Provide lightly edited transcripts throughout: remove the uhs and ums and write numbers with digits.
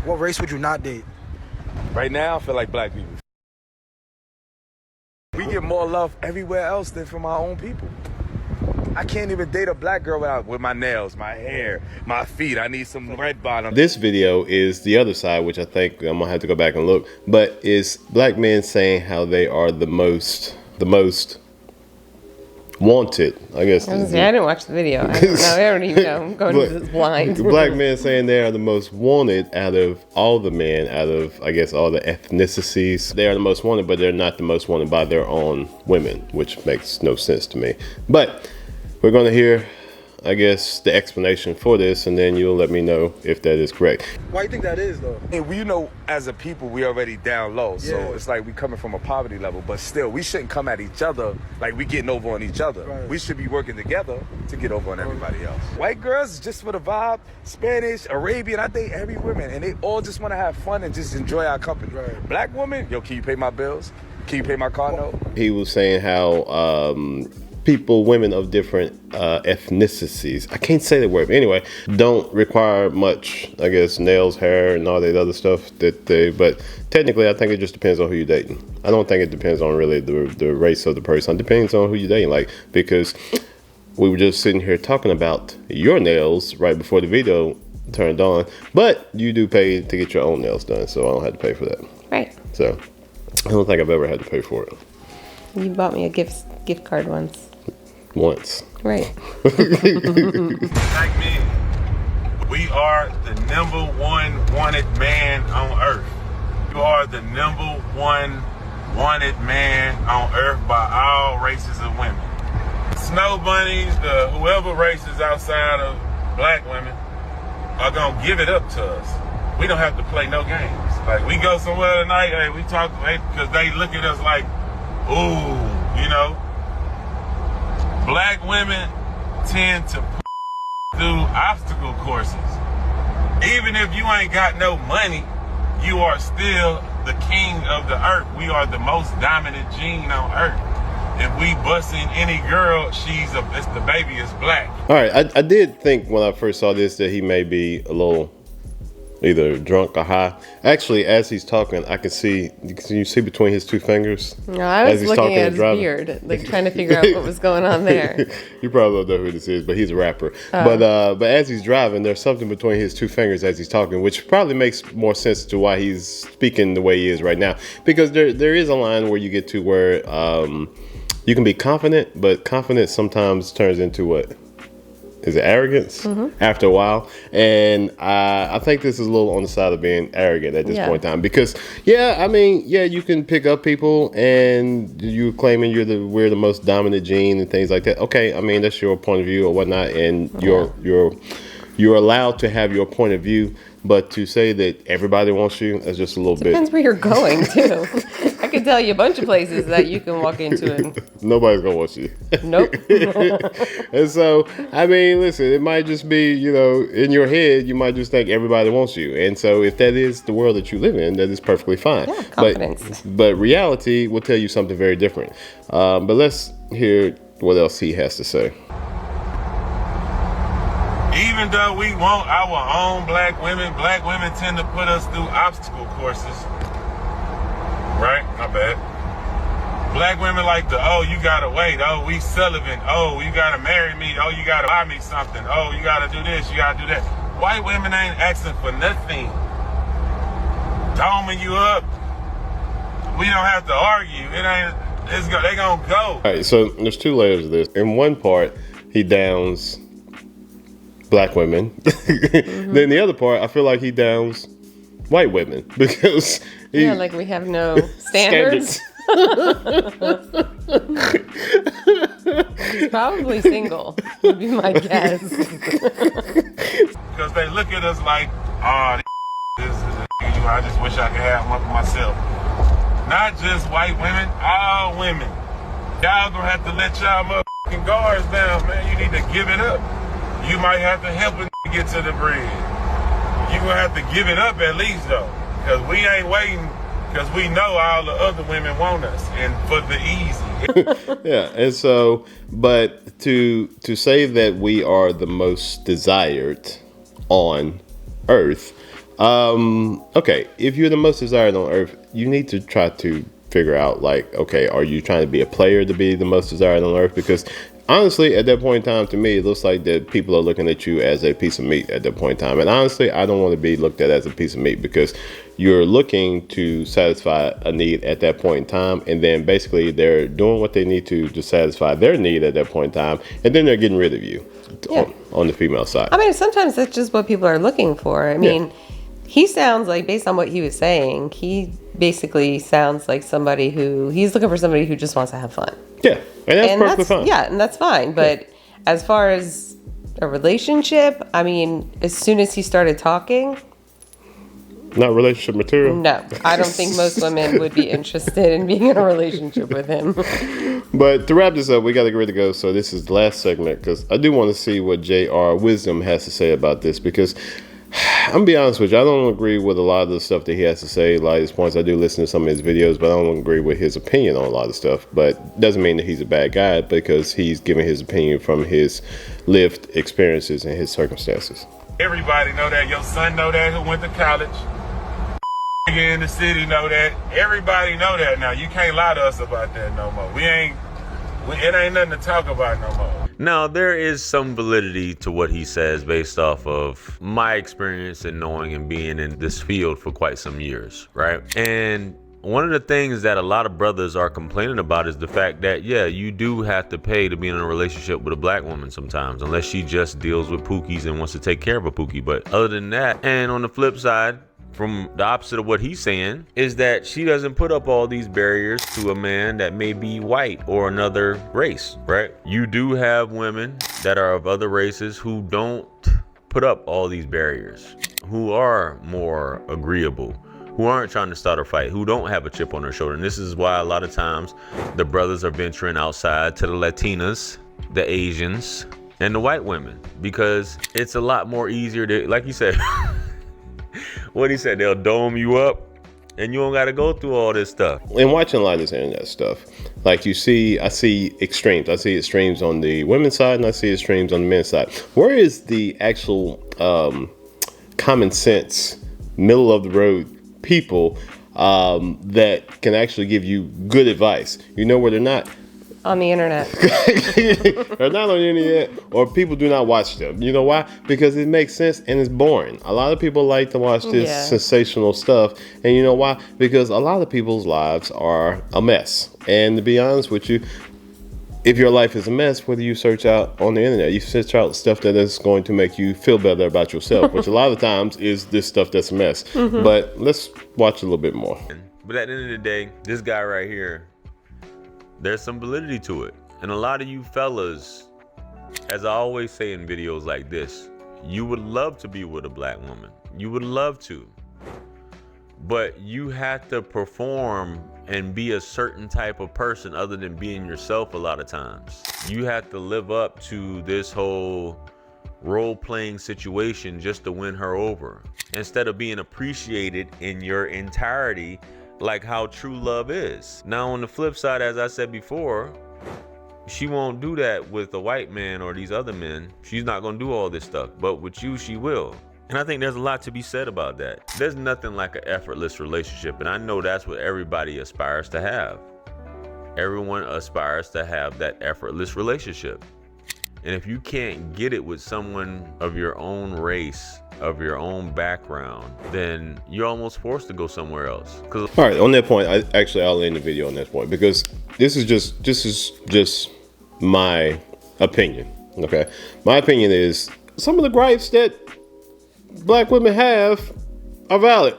What race would you not date? Right now, I feel like black people. We get more love everywhere else than from our own people. I can't even date a black girl with my nails, my hair, my feet. I need some red bottom. This video is the other side, which I think I'm gonna have to go back and look, but is black men saying how they are the most wanted, I guess. I didn't watch the video. I don't even know. I'm going to this blind. Black men saying they are the most wanted out of all the men, out of, I guess, all the ethnicities. They are the most wanted, but they're not the most wanted by their own women, which makes no sense to me. But we're going to hear, I guess, the explanation for this, and then you'll let me know if that is correct. Why do you think that is, though? And we know, as a people, we already down low. So it's like we coming from a poverty level, but still, we shouldn't come at each other like we getting over on each other. Right. We should be working together to get over on everybody else. White girls, just for the vibe, Spanish, Arabian, I date every woman, and they all just want to have fun and just enjoy our company. Right. Black woman, yo, can you pay my bills? Can you pay my car note? He was saying how women of different ethnicities, I can't say the word, but anyway, don't require much, I guess, nails, hair, and all that other stuff but technically I think it just depends on who you're dating. I don't think it depends on really the race of the person. It depends on who you're dating, like, because we were just sitting here talking about your nails right before the video turned on, but you do pay to get your own nails done, so I don't have to pay for that. Right. So I don't think I've ever had to pay for it. You bought me a gift card once. Once. Right. Black men, we are the #1 wanted man on earth. You are the #1 wanted man on earth by all races of women. Snow bunnies, whoever races outside of black women are gonna give it up to us. We don't have to play no games. Like, we go somewhere tonight, hey, we talk, because they look at us like, ooh, you know. Black women tend to through obstacle courses. Even if you ain't got no money, you are still the king of the earth. We are the most dominant gene on earth. If we busting any girl, it's the baby is black. All right, I did think when I first saw this that he may be a little either drunk or high. Actually, as he's talking, I can you see between his two fingers? No, I was looking at his beard, like trying to figure out what was going on there. You probably don't know who this is, but he's a rapper. But as he's driving, there's something between his two fingers as he's talking, which probably makes more sense to why he's speaking the way he is right now. Because there is a line where you get to where you can be confident, but confidence sometimes turns into what? Is it arrogance after a while? And I think this is a little on the side of being arrogant at this point in time, because you can pick up people and you claiming we're the most dominant gene and things like that. Okay, I mean, that's your point of view or whatnot, and you're allowed to have your point of view, but to say that everybody wants you, that's just a little Depends where you're going too. I can tell you a bunch of places that you can walk into and nobody's gonna want you. Nope. And so, I mean, listen, it might just be, in your head, you might just think everybody wants you. And so if that is the world that you live in, that is perfectly fine. Yeah, confidence. But reality will tell you something very different. But let's hear what else he has to say. Even though we want our own black women tend to put us through obstacle courses. Right? My bad. Black women like you gotta wait. Oh, we Sullivan. Oh, you gotta marry me. Oh, you gotta buy me something. Oh, you gotta do this. You gotta do that. White women ain't asking for nothing. Doming you up. We don't have to argue. They gonna go. All right, so there's two layers of this. In one part, he downs black women. Then the other part, I feel like he downs white women because like we have no standards. He's probably single, would be my guess. Because they look at us like, this is I just wish I could have one for myself. Not just white women, all women. Y'all gonna have to let y'all motherfucking guards down, man. You need to give it up. You might have to help a get to the bread. You gonna have to give it up at least though, because we ain't waiting, because we know all the other women want us and for the easy. Yeah, and so, but to say that we are the most desired on earth, Okay, if you're the most desired on earth, you need to try to figure out, like, okay, are you trying to be a player to be the most desired on earth? Because honestly, at that point in time, to me, it looks like that people are looking at you as a piece of meat at that point in time. And honestly, I don't want to be looked at as a piece of meat, because you're looking to satisfy a need at that point in time. And then basically they're doing what they need to satisfy their need at that point in time. And then they're getting rid of you on the female side. I mean, sometimes that's just what people are looking for. I mean, he sounds like, based on what he was saying, he basically sounds like somebody he's looking for somebody who just wants to have fun. Yeah, and that's perfectly fine. Yeah, and that's fine. But as far as a relationship, I mean, as soon as he started talking... Not relationship material? No, I don't think most women would be interested in being in a relationship with him. But to wrap this up, we got to get ready to go. So this is the last segment, because I do want to see what J.R. Wisdom has to say about this, because... I'm gonna be honest with you, I don't agree with a lot of the stuff that he has to say, a lot of his points. I do listen to some of his videos, but I don't agree with his opinion on a lot of stuff. But doesn't mean that he's a bad guy, because he's giving his opinion from his lived experiences and his circumstances. Everybody know that. Your son know that, who went to college. Nigga in the city know that. Everybody know that now. You can't lie to us about that no more. It ain't nothing to talk about no more. Now, there is some validity to what he says based off of my experience in knowing and being in this field for quite some years, right? And one of the things that a lot of brothers are complaining about is the fact that, yeah, you do have to pay to be in a relationship with a black woman sometimes, unless she just deals with pookies and wants to take care of a pookie. But other than that, and on the flip side, from the opposite of what he's saying, is that she doesn't put up all these barriers to a man that may be white or another race, right? You do have women that are of other races who don't put up all these barriers, who are more agreeable, who aren't trying to start a fight, who don't have a chip on their shoulder. And this is why a lot of times the brothers are venturing outside to the Latinas, the Asians, and the white women, because it's a lot more easier to, like you said, what he said, they'll dome you up and you don't got to go through all this stuff. And watching a lot of this internet stuff, like I see extremes. I see extremes on the women's side and I see extremes on the men's side. Where is the actual common sense, middle of the road people that can actually give you good advice? You know where they're not? On the internet. They're not on the internet, or people do not watch them. You know why? Because it makes sense and it's boring. A lot of people like to watch this sensational stuff. And you know why? Because a lot of people's lives are a mess. And to be honest with you, if your life is a mess, whether you search out on the internet, you search out stuff that is going to make you feel better about yourself, which a lot of times is this stuff that's a mess. Mm-hmm. But let's watch a little bit more. But at the end of the day, this guy right here, there's some validity to it. And a lot of you fellas, as I always say in videos like this, you would love to be with a black woman. You would love to. But you have to perform and be a certain type of person other than being yourself a lot of times. You have to live up to this whole role-playing situation just to win her over, instead of being appreciated in your entirety, like how true love is. Now, on the flip side, as I said before, she won't do that with a white man or these other men. She's not gonna do all this stuff, but with you, she will. And I think there's a lot to be said about that. There's nothing like an effortless relationship, and I know that's what everybody aspires to have. Everyone aspires to have that effortless relationship. And if you can't get it with someone of your own race, of your own background, then you're almost forced to go somewhere else. All right, on that point, I'll end the video on that point, because this is just my opinion. Okay, my opinion is some of the gripes that black women have are valid.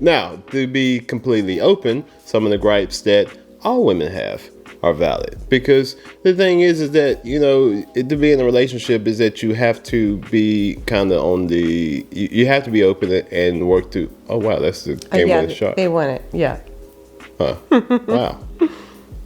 Now, to be completely open, some of the gripes that all women have are valid, because the thing is that, you know, to be in a relationship is that you have to be kind of on the, you have to be open and work to. Oh wow, that's the game winning shot. They won it. Yeah. Huh. Wow.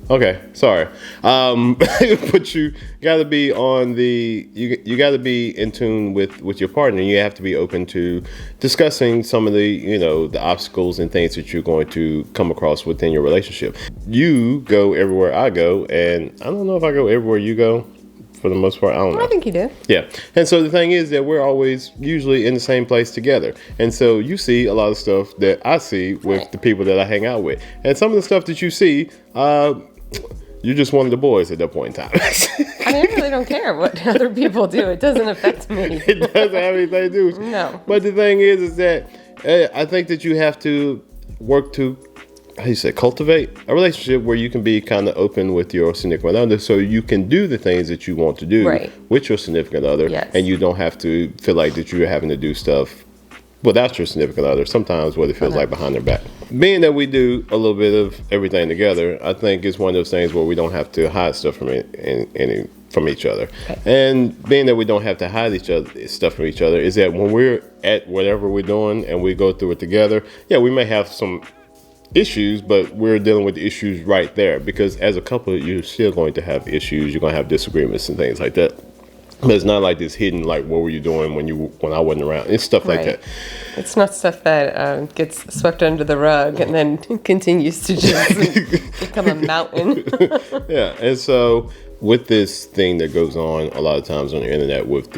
Okay, sorry. But you got to be on the, you got to be in tune with your partner. You have to be open to discussing some of the, you know, the obstacles and things that you're going to come across within your relationship. You go everywhere I go, and I don't know if I go everywhere you go. for the most part. I don't know. I think you do. Yeah. And so the thing is that we're always usually in the same place together. And so you see a lot of stuff that I see with the people that I hang out with. And some of the stuff that you see, you're just one of the boys at that point in time. I mean, I really don't care what other people do. It doesn't affect me. It doesn't have anything to do with you. No. But the thing is that I think that you have to work to, how you say, cultivate a relationship where you can be kind of open with your significant other, so you can do the things that you want to do with your significant other, and you don't have to feel like that you're having to do stuff without your significant other, sometimes what it feels like behind their back. Being that we do a little bit of everything together, I think it's one of those things where we don't have to hide stuff from from each other. And being that we don't have to hide stuff from each other, is that when we're at whatever we're doing and we go through it together, we may have some issues, but we're dealing with the issues right there, because as a couple, you're still going to have issues. You're going to have disagreements and things like that. But it's not like this hidden, like, what were you doing when I wasn't around? It's stuff like that. It's not stuff that gets swept under the rug and then continues to just become a mountain. Yeah, and so with this thing that goes on a lot of times on the internet with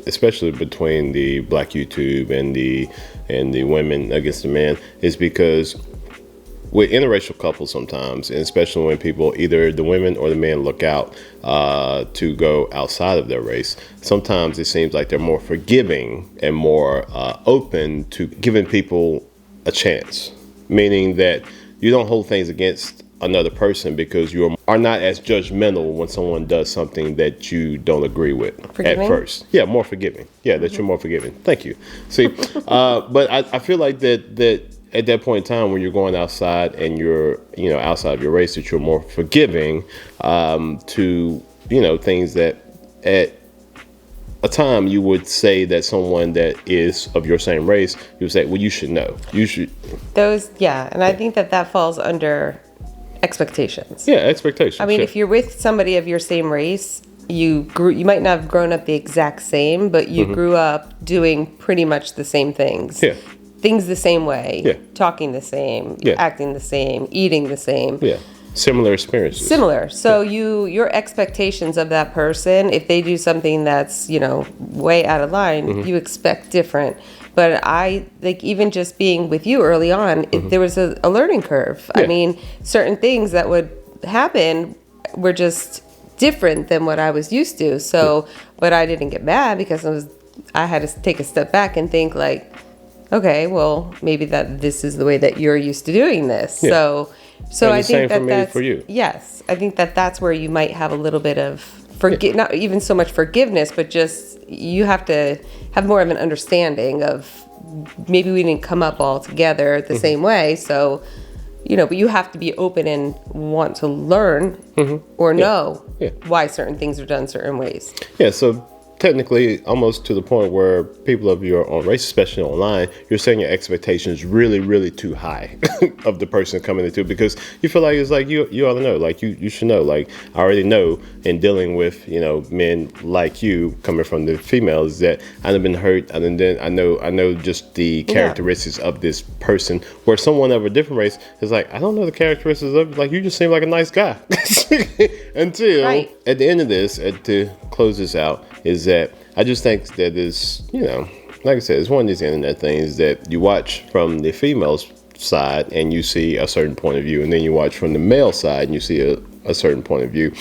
especially between the Black YouTube and the women against the men, is because with interracial couples sometimes, and especially when people, either the women or the men, look out to go outside of their race, sometimes it seems like they're more forgiving and more open to giving people a chance, meaning that you don't hold things against another person because you are not as judgmental when someone does something that you don't agree with at first. Yeah, more forgiving. Yeah, that you're more forgiving. Thank you. See, but I feel like that at that point in time when you're going outside and you're, outside of your race, that you're more forgiving to, things that at a time you would say that someone that is of your same race, you would say, well, you should know. You should. And I think that falls under expectations. Yeah, expectations. I mean, if you're with somebody of your same race, you might not have grown up the exact same, but you grew up doing pretty much the same things. Yeah. Things the same way, talking the same, acting the same, eating the same. Yeah, similar experiences. Similar. So your expectations of that person, if they do something that's, way out of line, you expect different. But I think even just being with you early on, there was a learning curve. Yeah. I mean, certain things that would happen were just different than what I was used to. So, but I didn't get mad because I had to take a step back and think like, okay, well, maybe that this is the way that you're used to doing this. Yeah. So I think that's for you. Yes, I think that's where you might have a little bit of not even so much forgiveness, but just you have to have more of an understanding of maybe we didn't come up all together the same way. So, but you have to be open and want to learn or know why certain things are done certain ways. Yeah. So technically, almost to the point where people of your own race, especially online, you're setting your expectations really, really too high of the person coming into, because you feel like it's like you ought to know, like you should know. Like, I already know in dealing with men like you coming from the females that I've been hurt, and then I know just the characteristics of this person. Where someone of a different race is like, I don't know the characteristics of, like, you just seem like a nice guy. Until at the end of this, to close this out, is that I just think that is, like I said, it's one of these internet things that you watch from the female's side and you see a certain point of view, and then you watch from the male side and you see a certain point of view.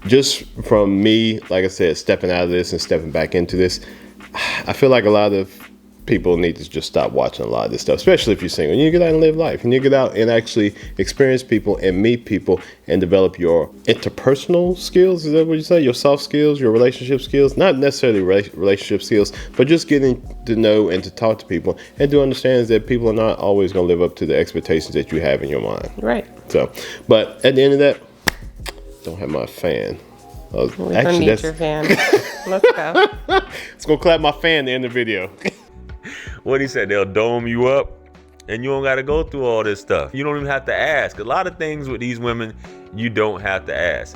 Just from me, like I said, stepping out of this and stepping back into this, I feel like a lot of people need to just stop watching a lot of this stuff, especially if you're single. You need to get out and live life. You need to get out and actually experience people and meet people and develop your interpersonal skills. Is that what you say? Your soft skills, your relationship skills, not necessarily relationship skills, but just getting to know and to talk to people and to understand that people are not always going to live up to the expectations that you have in your mind. Right. So, but at the end of that, don't have my fan. Actually, that's your fan. Let's go. Let's go clap my fan to end the video. What he said, they'll dome you up and you don't got to go through all this stuff. You don't even have to ask. A lot of things with these women, you don't have to ask.